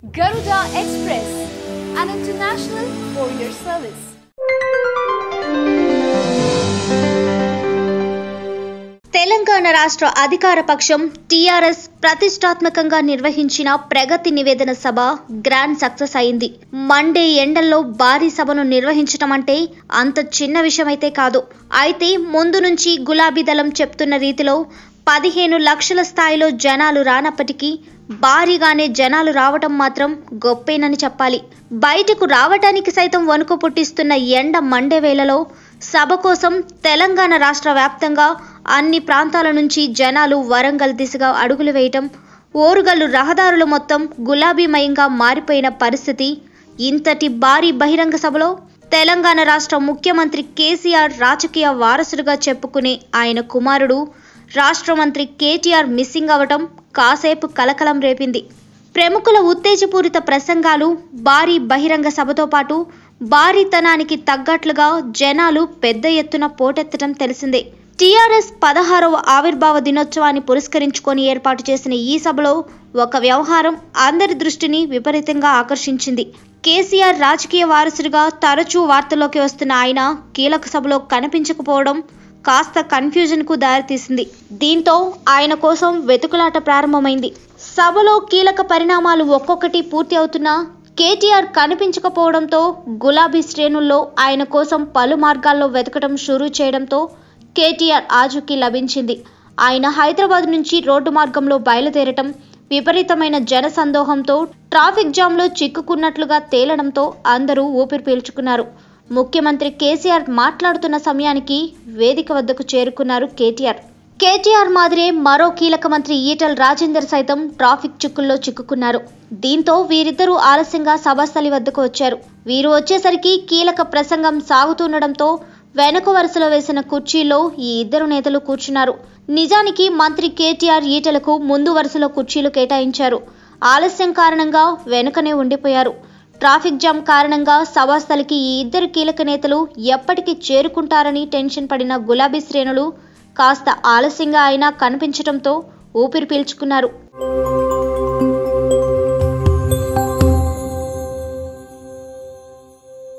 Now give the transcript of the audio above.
Garuda Express, an international courier service. Telangana రాష్ట్ర అధికార పక్షం టీఆర్ఎస్ ప్రతిష్టాత్మకంగా నిర్వహించిన ప్రగతి నివేదన సభ గ్రాండ్ సక్సెస్ అయింది. మండే ఎండల్లో భారీ సభను నిర్వహించడం అంటే అంత చిన్న విషయమైతే కాదు. అయితే ముందు నుంచి గులాబీ దళం చెప్తున్న రీతిలో 15 లక్షల స్థాయిలో జనాలు రానప్పటికీ భారీగానే జనాలు రావటం మాత్రం గొప్పేనని చెప్పాలి. బయటకు రావటానికి సైతం వణుకు పుట్టిస్తున్న ఎండ మండే వేళలో సభ కోసం తెలంగాణ రాష్ట్ర వ్యాప్తంగా అన్ని ప్రాంతాల నుంచి జనాలు వరంగల్ దిశగా అడుగులు వేయటం, ఓరుగల్లు రహదారులు మొత్తం గులాబీమయంగా మారిపోయిన పరిస్థితి. ఇంతటి భారీ బహిరంగ సభలో తెలంగాణ రాష్ట్ర ముఖ్యమంత్రి కేసీఆర్ రాజకీయ వారసుడిగా చెప్పుకునే ఆయన కుమారుడు రాష్ట్ర మంత్రి కేటీఆర్ మిస్సింగ్ అవటం కాసేపు కలకలం రేపింది. ప్రముఖుల ఉత్తేజపూరిత ప్రసంగాలు, భారీ బహిరంగ సభతో పాటు భారీతనానికి తగ్గట్లుగా జనాలు పెద్ద ఎత్తున పోటెత్తడం తెలిసిందే. టీఆర్ఎస్ 16వ ఆవిర్భావ దినోత్సవాన్ని పురస్కరించుకొని ఏర్పాటు చేసిన ఈ సభలో ఒక వ్యవహారం అందరి దృష్టిని విపరీతంగా ఆకర్షించింది. కేసీఆర్ రాజకీయ వారసుడిగా తరచూ వార్తల్లోకి వస్తున్న ఆయన కీలక సభలో కనిపించకపోవడం కాస్త కన్ఫ్యూజన్ కు దారితీసింది. దీంతో ఆయన కోసం వెతుకులాట ప్రారంభమైంది. సభలో కీలక పరిణామాలు ఒక్కొక్కటి పూర్తి అవుతున్నా కేటీఆర్ కనిపించకపోవడంతో గులాబీ శ్రేణుల్లో ఆయన కోసం పలు మార్గాల్లో వెతకడం షురూ చేయడంతో కేటీఆర్ ఆచూకీ లభించింది. ఆయన హైదరాబాద్ నుంచి రోడ్డు మార్గంలో బయలుదేరటం, విపరీతమైన జన సందోహంతో ట్రాఫిక్ జామ్లో చిక్కుకున్నట్లుగా తేలడంతో అందరూ ఊపిరి పీల్చుకున్నారు. ముఖ్యమంత్రి కేసీఆర్ మాట్లాడుతున్న సమయానికి వేదిక వద్దకు చేరుకున్నారు కేటీఆర్ మాదిరే మరో కీలక మంత్రి ఈటెల రాజేందర్ సైతం ట్రాఫిక్ చిక్కుల్లో చిక్కుకున్నారు. దీంతో వీరిద్దరూ ఆలస్యంగా సభాస్థలి వద్దకు వచ్చారు. వీరు వచ్చేసరికి కీలక ప్రసంగం సాగుతుండడంతో వెనుక వరుసలో వేసిన కుర్చీల్లో ఈ ఇద్దరు నేతలు కూర్చున్నారు. నిజానికి మంత్రి కేటీఆర్ ఈటెలకు ముందు వరుసలో కుర్చీలు కేటాయించారు. ఆలస్యం కారణంగా వెనుకనే ఉండిపోయారు. ట్రాఫిక్ జామ్ కారణంగా సభాస్థలికి ఈ ఇద్దరు కీలక నేతలు ఎప్పటికీ చేరుకుంటారని టెన్షన్ పడిన గులాబీ శ్రేణులు కాస్త ఆలస్యంగా అయినా కనిపించడంతో ఊపిరి పీల్చుకున్నారు.